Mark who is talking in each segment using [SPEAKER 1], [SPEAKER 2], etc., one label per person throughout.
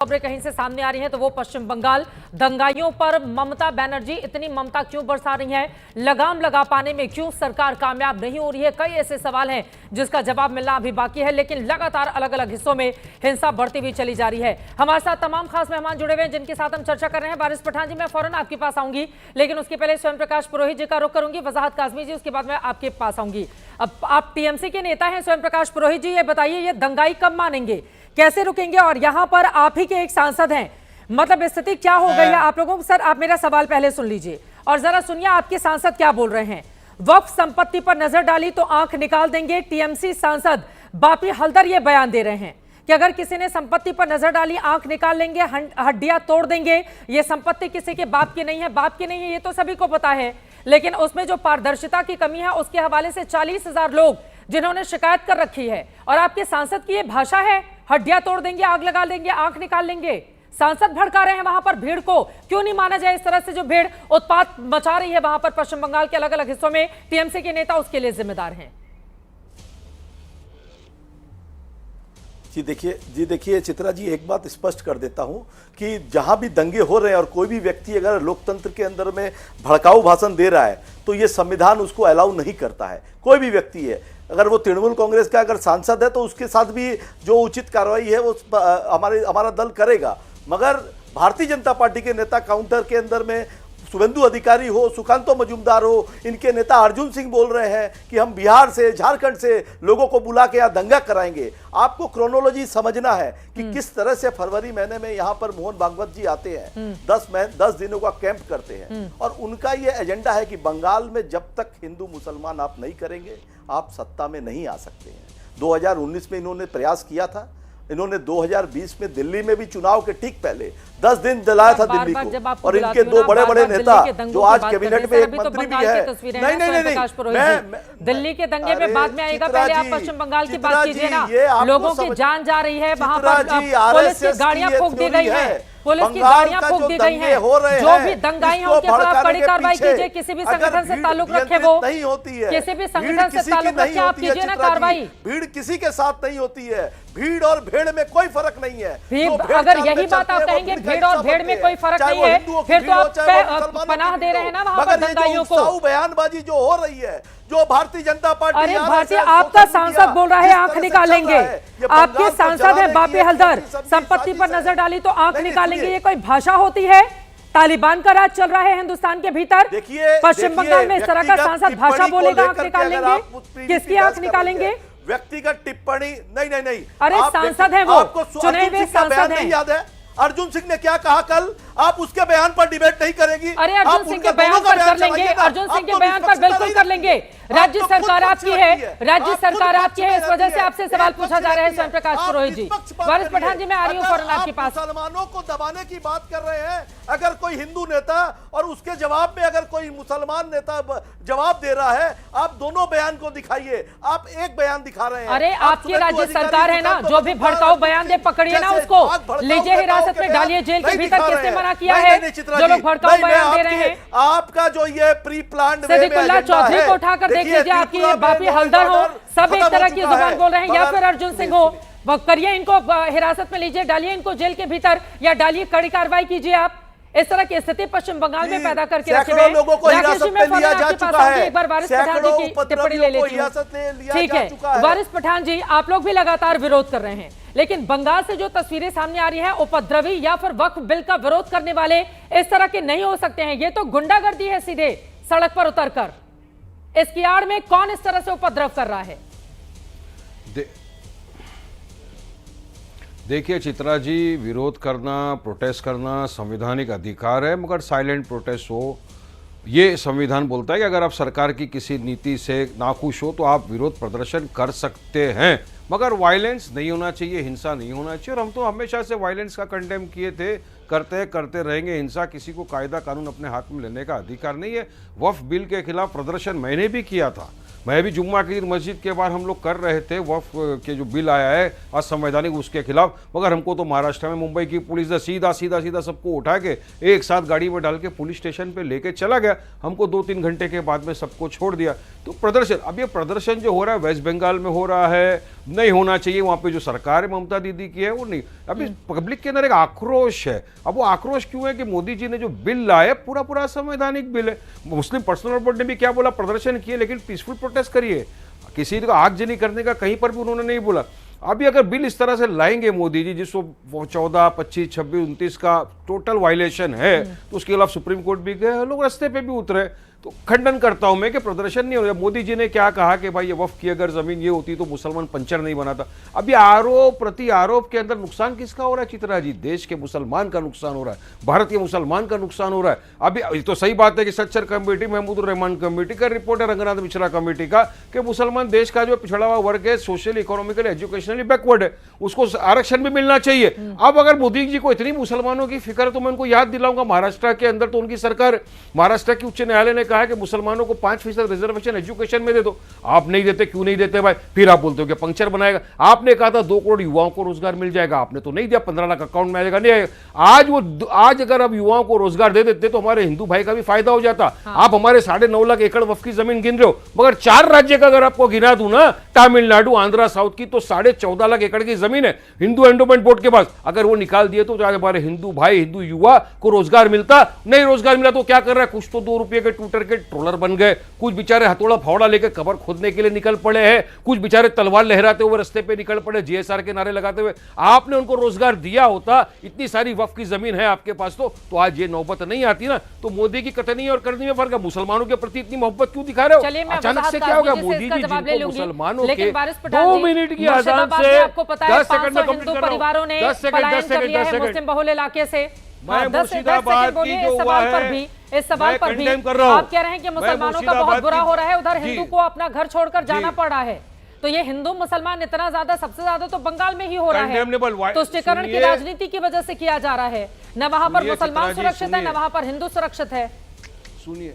[SPEAKER 1] खबरें कहीं से सामने आ रही हैं तो वो पश्चिम बंगाल दंगाइयों पर ममता बनर्जी इतनी ममता क्यों बरसा रही हैं, लगाम लगा पाने में क्यों सरकार कामयाब नहीं हो रही है। कई ऐसे सवाल हैं जिसका जवाब मिलना अभी बाकी है, लेकिन लगातार अलग अलग हिस्सों में हिंसा बढ़ती हुई चली जा रही है। हमारे साथ तमाम खास मेहमान जुड़े हुए हैं जिनके साथ हम चर्चा कर रहे हैं। वारिस पठान जी, मैं फौरन आपके पास आऊंगी, लेकिन उसके पहले स्वयं प्रकाश पुरोहित जी का रुख करूंगी, वजाहत काजमी जी उसके बाद मैं आपके पास आऊंगी। अब आप टीएमसी के नेता हैं स्वयं प्रकाश पुरोहित जी, ये बताइए ये दंगाई कब मानेंगे, कैसे रुकेंगे? और यहां पर आप ही के एक सांसद हैं, मतलब स्थिति क्या हो गई है आप लोगों को? सर आप मेरा सवाल पहले सुन लीजिए और जरा सुनिए आपके सांसद क्या बोल रहे हैं। वक्फ संपत्ति पर नजर डाली तो आंख निकाल देंगे, टीएमसी सांसद बापी हल्दर ये बयान दे रहे हैं कि अगर किसी ने संपत्ति पर नजर डाली आंख निकाल लेंगे, हड्डियां तोड़ देंगे। ये संपत्ति किसी के बाप की नहीं है, बाप की नहीं है, ये तो सभी को पता है, लेकिन उसमें जो पारदर्शिता की कमी है उसके हवाले से 40,000 लोग जिन्होंने शिकायत कर रखी है, और आपके सांसद की ये भाषा है हड्डियां तोड़ देंगे, आग लगा देंगे, आंख निकाल लेंगे। सांसद भड़का रहे हैं वहां पर भीड़ को, क्यों नहीं माना जाए? इस तरह से जो भीड़ उत्पात मचा रही है वहां पर पश्चिम बंगाल के अलग अलग हिस्सों में, टीएमसी के नेता उसके लिए जिम्मेदार हैं।
[SPEAKER 2] जी देखिए चित्रा जी, एक बात स्पष्ट कर देता हूं कि जहां भी दंगे हो रहे हैं और कोई भी व्यक्ति अगर लोकतंत्र के अंदर में भड़काऊ भाषण दे रहा है तो ये संविधान उसको अलाउ नहीं करता है। कोई भी व्यक्ति है, अगर वो तृणमूल कांग्रेस का अगर सांसद है तो उसके साथ भी जो उचित कार्रवाई है वो हमारा दल करेगा। मगर भारतीय जनता पार्टी के नेता काउंटर के अंदर में शुभेंदु अधिकारी हो, सुकांतो मजूमदार हो, इनके नेता अर्जुन सिंह बोल रहे हैं कि हम बिहार से, झारखंड से लोगों को बुला के यहाँ दंगा कराएंगे। आपको क्रोनोलॉजी समझना है कि किस तरह से फरवरी महीने में यहाँ पर मोहन भागवत जी आते हैं, 10 दिनों का कैंप करते हैं, और उनका ये एजेंडा है कि बंगाल में जब तक हिंदू मुसलमान आप नहीं करेंगे आप सत्ता में नहीं आ सकते हैं। 2019 में इन्होंने प्रयास किया था, इन्होंने 2020 में दिल्ली में भी चुनाव के ठीक पहले 10 दिन दिलाया था दिल्ली को, और इनके दो बड़े बड़े नेता जो आज कैबिनेट में एक मंत्री भी है।
[SPEAKER 1] नहीं, दिल्ली के दंगे में बाद में आएगा, पहले आप पश्चिम बंगाल की बात कीजिए ना। लोगों की जान जा रही है, वहां पर पुलिस की गाड़ियां फूंक दी गई है, पुलिस की गाड़ियां फूंक दी गई हैं। जो भी दंगाई हैं उनके खिलाफ कड़ी कार्रवाई कीजिए। किसी भी संगठन से ताल्लुक रखे वो नहीं होती है, किसी भी संगठन से ताल्लुक रखे आप कीजिए ना कार्रवाई।
[SPEAKER 2] भीड़ किसी के साथ नहीं होती है, भीड़ और भेड़ में कोई फर्क नहीं है।
[SPEAKER 1] अगर यही बात आप कहेंगे भीड़ और भेड़ में कोई फर्क नहीं है, फिर तो आप पनाह दे रहे हैं ना वहां पर दंगाइयों को।
[SPEAKER 2] बयानबाजी जो हो रही है, जो भारतीय जनता पार्टी,
[SPEAKER 1] अरे भारतीय आपका सांसद बोल रहा है आंख निकालेंगे, आपके सांसद है बापी हल्दर, संपत्ति पर नजर डाली तो आंख निकालेंगे, ये कोई भाषा होती है? तालिबान का राज चल रहा है हिंदुस्तान के भीतर। पश्चिम बंगाल में इस तरह का सांसद भाषा बोलेगा आंख निकाल लेंगे, किसकी आंख निकालेंगे?
[SPEAKER 2] व्यक्तिगत टिप्पणी नहीं।
[SPEAKER 1] अरे सांसद है वो, चुने हुए सांसद है।
[SPEAKER 2] याद है अर्जुन सिंह ने क्या कहा कल? आप उसके बयान पर डिबेट नहीं करेंगी?
[SPEAKER 1] अरे अर्जुन सिंह के बयान पर कर लेंगे, अर्जुन सिंह के बयान पर बिल्कुल कर लेंगे। राज्य सरकार आपकी है, राज्य सरकार आपकी है, इस वजह से आपसे सवाल पूछा जा रहा है स्वयं प्रकाश पुरोहित जी। वारिस पठान जी, मैं आ रही हूँ फौरन आपके पास।
[SPEAKER 2] मुसलमानों को दबाने की बात कर रहे हैं, अगर कोई हिंदू नेता और उसके जवाब में अगर कोई मुसलमान नेता जवाब दे रहा है, आप दोनों बयान को दिखाइए। आप एक बयान दिखा रहे हैं।
[SPEAKER 1] अरे आपकी राज्य सरकार है ना, जो भी भड़काऊ बयान दे पकड़िए ना उसको, लीजिए हिरासत में डालिए जेल के भीतर। किसने मना किया है जो लोग भड़काऊ बयान दे रहे हैं?
[SPEAKER 2] आपका जो ये प्री प्लान्ड
[SPEAKER 1] सिद्दीकुल्लाह चौधरी को उठाकर देख लीजिए, आपकी बापी हल्दर हो, सब एक तरह की जुबान बोल रहे हैं, या फिर अर्जुन सिंह हो, करिए इनको हिरासत में लीजिए, डालिए इनको जेल के भीतर, या डालिए कड़ी कार्रवाई कीजिए। आप इस तरह की स्थिति पश्चिम बंगाल में पैदा करके रखे हुए
[SPEAKER 2] लोगों को हिरासत में लिया जा चुका है।
[SPEAKER 1] एक बार वारिस पठान जी की टिप्पणी ले लेती हूं, ठीक है? वारिस पठान जी, आप लोग भी लगातार विरोध कर रहे हैं, लेकिन बंगाल से जो तस्वीरें सामने आ रही हैं, उपद्रवी या फिर वक्फ बिल का विरोध करने वाले इस तरह के नहीं हो सकते हैं। ये तो गुंडागर्दी है, सीधे सड़क पर उतरकर। इसकी आड़ में कौन इस तरह से उपद्रव कर रहा है?
[SPEAKER 3] देखिए चित्रा जी, विरोध करना, प्रोटेस्ट करना संवैधानिक अधिकार है, मगर साइलेंट प्रोटेस्ट हो, ये संविधान बोलता है कि अगर आप सरकार की किसी नीति से नाखुश हो तो आप विरोध प्रदर्शन कर सकते हैं, मगर वायलेंस नहीं होना चाहिए, हिंसा नहीं होना चाहिए। और हम तो हमेशा से वायलेंस का कंडेम किए थे, करते रहेंगे। हिंसा किसी को कायदा कानून अपने हाथ में लेने का अधिकार नहीं है। वक्फ बिल के खिलाफ प्रदर्शन मैंने भी किया था, मैं भी जुम्मा के दिन मस्जिद के बाहर हम लोग कर रहे थे वक्फ के जो बिल आया है असंवैधानिक, उसके खिलाफ। मगर हमको तो महाराष्ट्र में मुंबई की पुलिस ने सीधा सबको उठा के एक साथ गाड़ी में डाल के पुलिस स्टेशन पे लेके चला गया। हमको 2-3 घंटे के बाद में सबको छोड़ दिया। तो प्रदर्शन, अब ये प्रदर्शन जो हो रहा है वेस्ट बंगाल में हो रहा है, नहीं होना चाहिए, वहां पे जो सरकार है ममता दीदी की है वो नहीं। अभी पब्लिक के अंदर एक आक्रोश है। अब वो आक्रोश क्यों है कि मोदी जी ने जो बिल लाए पूरा पूरा संवैधानिक बिल है। मुस्लिम पर्सनल बोर्ड ने भी क्या बोला, प्रदर्शन किए लेकिन पीसफुल प्रोटेस्ट करिए, किसी को आगजनी करने का कहीं पर भी उन्होंने नहीं बोला। अभी अगर बिल इस तरह से लाएंगे मोदी जी जिसको 14, 25, 26, 29 का टोटल वायलेशन है, तो उसके खिलाफ सुप्रीम कोर्ट भी गए, लोग रास्ते पे भी उतरे। तो खंडन करता हूं मैं कि प्रदर्शन नहीं हो रहा। मोदी जी ने क्या कहा कि भाई ये वक्फ की अगर जमीन ये होती तो मुसलमान पंचर नहीं बनाता। अभी आरोप प्रति आरोप के अंदर नुकसान किसका हो रहा है चित्रा जी? देश के मुसलमान का नुकसान हो रहा है, भारत के मुसलमान का नुकसान हो रहा है। अभी तो सही बात है कि सच्चर कमेटी, महमूद रहमान कमेटी का रिपोर्ट है, रंगनाथ मिश्रा कमेटी का, कि मुसलमान देश का जो पिछड़ा हुआ वर्ग है, सोशली, इकोनॉमिकली, एजुकेशनली बैकवर्ड है, उसको आरक्षण भी मिलना चाहिए। अब अगर मोदी जी को इतनी मुसलमानों की फिक्र है तो मैं उनको याद दिलाऊंगा, महाराष्ट्र के अंदर तो उनकी सरकार, महाराष्ट्र की उच्च न्यायालय ने कहा कि मुसलमानों को 5% रिजर्वेशन एजुकेशन में दे दो। आप नहीं देते, क्यों नहीं देते भाई? फिर आप बोलते हो कि पंक्चर बनाएगा। आपने कहा था 2 करोड़ युवाओं को रोजगार मिल जाएगा, आपने तो नहीं दिया। 15 लाख अकाउंट में आएगा, नहीं आएगा। आज अगर आप युवाओं को रोजगार दे देते तो हमारे हिंदू भाई का भी फायदा हो जाता। आप हमारे 9.5 लाख एकड़ वक्फ की जमीन गिन रहे हो, मगर 4 राज्य का अगर आपको गिना दूं ना, तमिलनाडु, आंध्रा, साउथ की, तो 14.5 लाख एकड़ की जमीन है हिंदू एंडोमेंट बोर्ड के पास। अगर वो निकाल दिए तो आज हमारे हिंदू भाई, हिंदू युवा को रोजगार मिलता। नहीं रोजगार मिला तो क्या कर रहा है? कुछ तो 2 रुपए के ट्विटर के ट्रोलर बन गए, कुछ बेचारे हथौड़ा फावड़ा लेकर कबर खोदने के लिए निकल पड़े हैं, कुछ बेचारे तलवार लहराते हुए रास्ते पे निकल पड़े, जीएसआर के नारे लगाते हुए। आपने उनको रोजगार दिया होता, इतनी सारी वक्फ की जमीन है आपके पास, तो आज ये नौबत नहीं आती ना। तो मोदी की कटनी और करनी में फर्क है। मुसलमानों के प्रति इतनी मोहब्बत क्यों दिखा रहे हो? अचानक से क्या होगा? मोदी जी जिनको मुसलमानों के 2 मिनट की आजाद से 10 सेकंड में कंप्लीट कर
[SPEAKER 1] परिवारों ने
[SPEAKER 3] 10 सेकंड
[SPEAKER 1] मुस्लिम बहुल इलाके से।
[SPEAKER 3] मैं मुर्शिदाबाद की जो हुआ है,
[SPEAKER 1] इस सवाल पर भी आप कह रहे हैं कि मुसलमानों का बहुत बुरा हो रहा है, उधर हिंदू को अपना घर छोड़कर जाना पड़ रहा है। तो ये हिंदू मुसलमान इतना ज्यादा, सबसे ज्यादा तो बंगाल में ही हो रहा है। तुष्टीकरण की राजनीति की वजह से किया जा रहा है। न वहां पर मुसलमान सुरक्षित है, न वहां पर हिंदू सुरक्षित है।
[SPEAKER 3] सुनिए,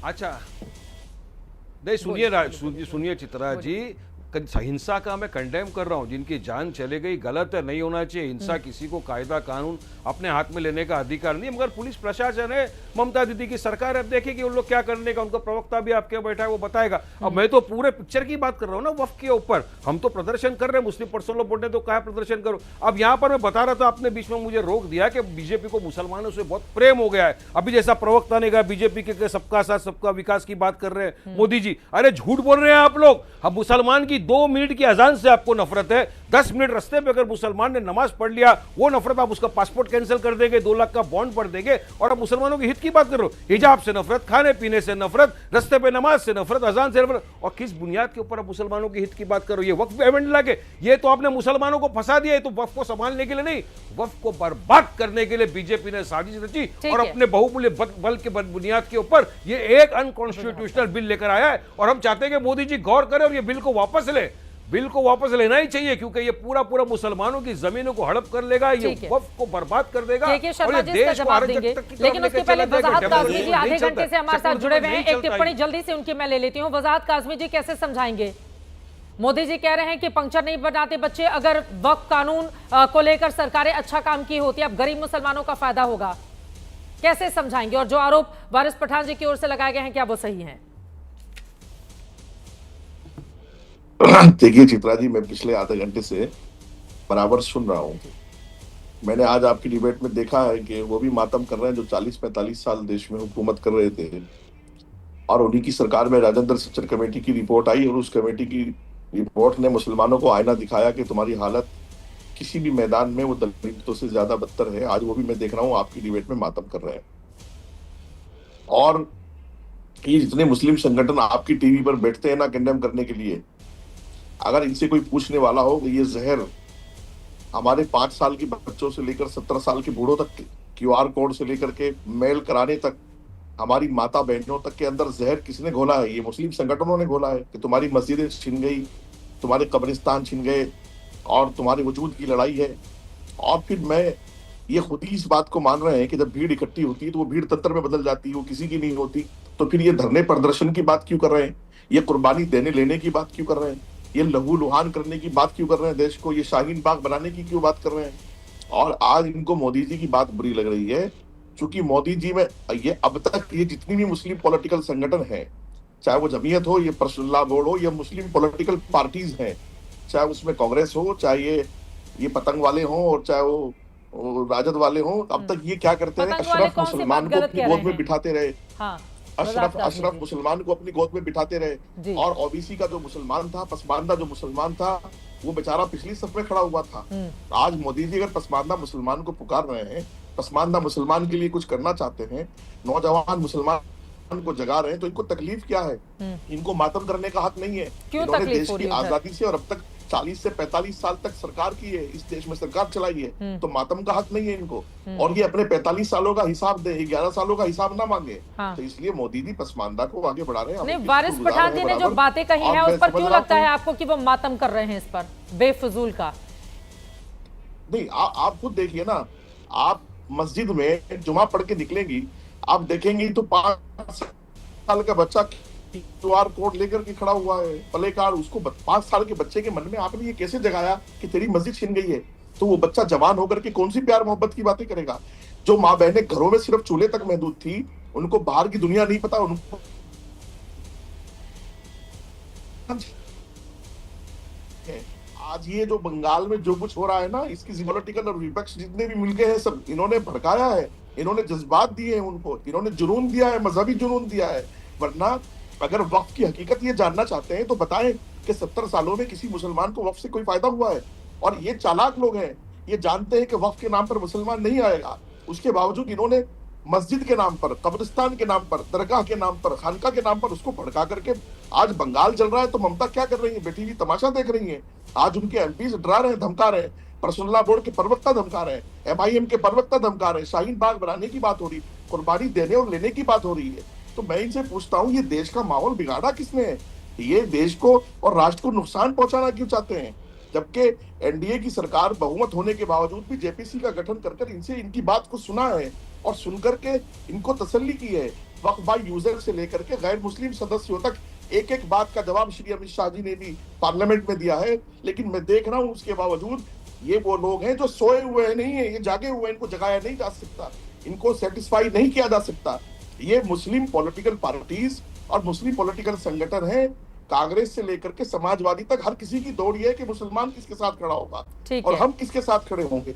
[SPEAKER 3] अच्छा नहीं सुनिए चित्रा जी, हिंसा का मैं कंडेम कर रहा हूं। जिनकी जान चले गई गलत है, नहीं होना चाहिए हिंसा। किसी को कायदा कानून अपने हाथ में लेने का अधिकार नहीं, मगर पुलिस प्रशासन है, ममता दीदी की सरकार है। अब देखिए कि उन लोग क्या करने का, उनका प्रवक्ता भी आपके बैठा है, वो बताएगा। अब मैं तो पूरे पिक्चर की बात कर रहा हूं ना, वक्फ के ऊपर। हम तो प्रदर्शन कर रहे हैं, मुस्लिम पर्सनल बोर्ड ने तो कहा प्रदर्शन करो। अब यहां पर मैं बता रहा था, आपने बीच में मुझे रोक दिया कि बीजेपी को मुसलमानों से बहुत प्रेम हो गया है। अभी जैसा प्रवक्ता ने कहा बीजेपी के सबका साथ सबका विकास की बात कर रहे हैं मोदी जी। अरे झूठ बोल रहे हैं आप लोग। अब मुसलमान की 2 मिनट की अजान से आपको नफरत है। 10 मिनट रास्ते पे अगर मुसलमान ने नमाज पढ़ लिया, वो नफरत, आप उसका पासपोर्ट कैंसिल कर देंगे, 2 लाख का बॉन्ड भर देंगे, और आप मुसलमानों के हित की बात कर रहे हो। हिजाब से नफरत, खाने पीने से नफरत, रास्ते पे नमाज से नफरत, अजान से नफरत, और किस बुनियाद के ऊपर आप मुसलमानों के हित की बात कर रहे हो? ये वक्फ अमेंडमेंट लाके, ये तो आपने मुसलमानों को फंसा दिया। तो वक्फ को संभालने के लिए नहीं, वक्फ को बर्बाद करने के लिए बीजेपी ने साजिश रची, और अपने बहुमूल्य बल के बुनियाद के ऊपर ये एक अनकॉन्स्टिट्यूशनल बिल लेकर आया है। और हम चाहते हैं कि मोदी जी गौर करें और ये बिल को वापस ले। बिल को वापस लेना ही चाहिए, क्योंकि ये पूरा पूरा मुसलमानों की जमीनों को हड़प कर लेगा, ये वक्फ को बर्बाद कर देगा, और ये देश को अराजकता की तरफ
[SPEAKER 1] लेकिन उसके पहले वजाहत काज़मी जी आधे घंटे से हमारे साथ जुड़े हुए हैं। एक
[SPEAKER 3] चलता
[SPEAKER 1] टिप्पणी जल्दी से उनकी मैं ले लेती हूँ। वजाहत काज़मी जी कैसे समझाएंगे? मोदी जी कह रहे हैं कि पंक्चर नहीं बनाते बच्चे, अगर वक्फ कानून को लेकर सरकारें अच्छा काम की होती, अब गरीब मुसलमानों का फायदा होगा। कैसे समझाएंगे? और जो आरोप वारिस पठान जी की ओर से लगाए गए हैं, क्या वो सही है?
[SPEAKER 4] देखिए चित्रा जी, मैं पिछले आधे घंटे से बराबर सुन रहा हूँ। मैंने आज आपकी डिबेट में देखा है कि वो भी मातम कर रहे हैं जो 40-45 साल देश में हुकूमत कर रहे थे, और उन्हीं की सरकार में राजेंद्र सच्चर कमेटी की रिपोर्ट आई, और उस कमेटी की रिपोर्ट ने मुसलमानों को आईना दिखाया कि तुम्हारी हालत किसी भी मैदान में वो दलितों से ज्यादा बदतर है। आज वो भी मैं देख रहा हूँ आपकी डिबेट में मातम कर रहे हैं। और ये जितने मुस्लिम संगठन आपकी टीवी पर बैठते हैं ना कंडेम करने के लिए, अगर इनसे कोई पूछने वाला हो कि ये जहर हमारे 5 साल के बच्चों से लेकर 17 साल के बूढ़ों तक, QR कोड से लेकर के मेल कराने तक, हमारी माता बहनों तक के अंदर जहर किसने घोला है? ये मुस्लिम संगठनों ने घोला है कि तुम्हारी मस्जिदें छिन गई, तुम्हारे कब्रिस्तान छिन गए, और तुम्हारे वजूद की लड़ाई है। और फिर मैं ये खुद ही इस बात को मान रहे हैं कि जब भीड़ इकट्ठी होती है तो वो भीड़ तत्तर में बदल जाती है, वो किसी की नहीं होती। तो फिर ये धरने प्रदर्शन की बात क्यों कर रहे हैं? ये कुर्बानी देने लेने की बात क्यों कर रहे हैं? ये लहू लुहान करने की बात क्यों कर रहे हैं? देश को ये शाहीन बाग बनाने की क्यों बात कर रहे हैं? और आज इनको मोदी जी की बात बुरी लग रही है, क्योंकि मोदी जी में ये अब तक ये जितनी भी मुस्लिम पॉलिटिकल संगठन है, चाहे वो जमीयत हो, ये पर्सनल लॉ बोर्ड हो, या मुस्लिम पॉलिटिकल पार्टीज हैं, चाहे उसमें कांग्रेस हो, चाहे ये पतंग वाले हों, और चाहे वो राजद वाले हों, अब तक ये क्या करते रहे,
[SPEAKER 1] पतंग वाले
[SPEAKER 4] अशरफ
[SPEAKER 1] कौन सी बात
[SPEAKER 4] मुसलमान को
[SPEAKER 1] गलत
[SPEAKER 4] अपनी
[SPEAKER 1] कह
[SPEAKER 4] गोद
[SPEAKER 1] रहे
[SPEAKER 4] में
[SPEAKER 1] हैं?
[SPEAKER 4] बिठाते रहे,
[SPEAKER 1] हाँ,
[SPEAKER 4] अशरफ
[SPEAKER 1] वजाहत
[SPEAKER 4] अशरफ
[SPEAKER 1] कीजिए।
[SPEAKER 4] मुसलमान को अपनी गोद में बिठाते
[SPEAKER 1] जी।
[SPEAKER 4] रहे, और ओबीसी का जो मुसलमान था, पसमानदा जो मुसलमान था, वो बेचारा पिछली सफ में खड़ा हुआ था। आज मोदी जी अगर पसमानदा मुसलमान को पुकार रहे हैं, पसमानदा मुसलमान के लिए कुछ करना चाहते हैं, नौजवान मुसलमान को जगा रहे हैं, तो इनको तकलीफ क्या है? इनको मातम करने का हक नहीं है।
[SPEAKER 1] क्यों
[SPEAKER 4] इन्होंने
[SPEAKER 1] तकलीफ
[SPEAKER 4] देश
[SPEAKER 1] हो
[SPEAKER 4] की
[SPEAKER 1] रही है सर?
[SPEAKER 4] आजादी से और अब तक 40 से 45 साल तक सरकार की है, इस देश में सरकार चलाई है, तो मातम का हक नहीं है इनको। और ये अपने 45 सालों का हिसाब दे, 11 सालों का हिसाब ना मांगे।
[SPEAKER 1] हाँ।
[SPEAKER 4] तो इसलिए मोदी जी पसमानदा को आगे बढ़ा रहे हैं।
[SPEAKER 1] नहीं,
[SPEAKER 4] हम
[SPEAKER 1] वारिस
[SPEAKER 4] इसको गुजार
[SPEAKER 1] पठान
[SPEAKER 4] रहे
[SPEAKER 1] जी
[SPEAKER 4] हैं
[SPEAKER 1] ने जो
[SPEAKER 4] बराबर।
[SPEAKER 1] बातें कही
[SPEAKER 4] और
[SPEAKER 1] हैं
[SPEAKER 4] मैं
[SPEAKER 1] उस पर
[SPEAKER 4] समझ
[SPEAKER 1] क्यों
[SPEAKER 4] रहा
[SPEAKER 1] लगता है
[SPEAKER 4] हूं-
[SPEAKER 1] आपको कि वो मातम कर रहे हैं इस पर बेफजूल का?
[SPEAKER 4] नहीं, आप खुद देखिए ना, आप मस्जिद में जुमा पढ़ के निकलेंगी, आप देखेंगी तो 5 साल का बच्चा QR कोड लेकर के खड़ा हुआ है, प्ले कार्ड। उसको 5 साल के बच्चे के मन में आपने ये कैसे जगाया कि तेरी मस्जिद छीन गई है? तो वो बच्चा जवान होकर के कौन सी प्यार मोहब्बत की बातें करेगा? जो माँ बहनें घरों में सिर्फ चूल्हे तक महदूद थी, उनको बाहर की दुनिया नहीं पता, उनको आज ये जो बंगाल में जो कुछ हो रहा है ना, इसकी पॉलिटिकल और विपक्ष जितने भी मिल गए हैं, सब इन्होंने भड़काया है, इन्होंने जज्बात दिए हैं उनको, इन्होंने जुनून दिया है, मजहबी जुनून दिया है। वरना अगर वक्फ की हकीकत ये जानना चाहते हैं तो बताएं कि 70 सालों में किसी मुसलमान को वक्फ से कोई फायदा हुआ है? और ये चालाक लोग हैं, ये जानते हैं कि वक्फ के नाम पर मुसलमान नहीं आएगा, उसके बावजूद इन्होंने मस्जिद के नाम पर, कब्रिस्तान के नाम पर, दरगाह के नाम पर, खानका के नाम पर उसको भड़का करके आज बंगाल जल रहा है। तो ममता क्या कर रही है? बैठी हुई तमाशा देख रही है। आज उनके एमपी डरा रहे हैं, धमका रहे हैं, परसुल्ला बोर्ड के प्रवक्ता धमका रहे हैं, MIM के प्रवक्ता धमका रहे हैं, शाहीन बाग बनाने की बात हो रही, कुर्बानी देने और लेने की बात हो रही है। तो मैं इनसे पूछता हूँ, ये देश का माहौल बिगाड़ा किसने है? ये देश को और राष्ट्र को नुकसान पहुंचाना क्यों चाहते हैं? जबकि एनडीए की सरकार बहुमत होने के बावजूद भी जेपीसी का गठन कर इनसे इनकी बात को सुना है और सुनकर के इनको तसल्ली की है। वक्फ बाय यूजर से लेकर के गैर मुस्लिम सदस्यों तक एक एक बात का जवाब श्री अमित शाह जी ने भी पार्लियामेंट में दिया है। लेकिन मैं देख रहा हूं उसके बावजूद ये वो लोग हैं जो सोए हुए हैं, नहीं है, ये जागे हुए हैं, इनको जगाया नहीं जा सकता, इनको सेटिस्फाई नहीं किया जा सकता। ये मुस्लिम पॉलिटिकल पार्टीज और मुस्लिम पॉलिटिकल संगठन है, कांग्रेस से लेकर के समाजवादी तक हर किसी की दौड़ ये है कि मुसलमान किसके साथ खड़ा होगा और हम किसके साथ खड़े होंगे।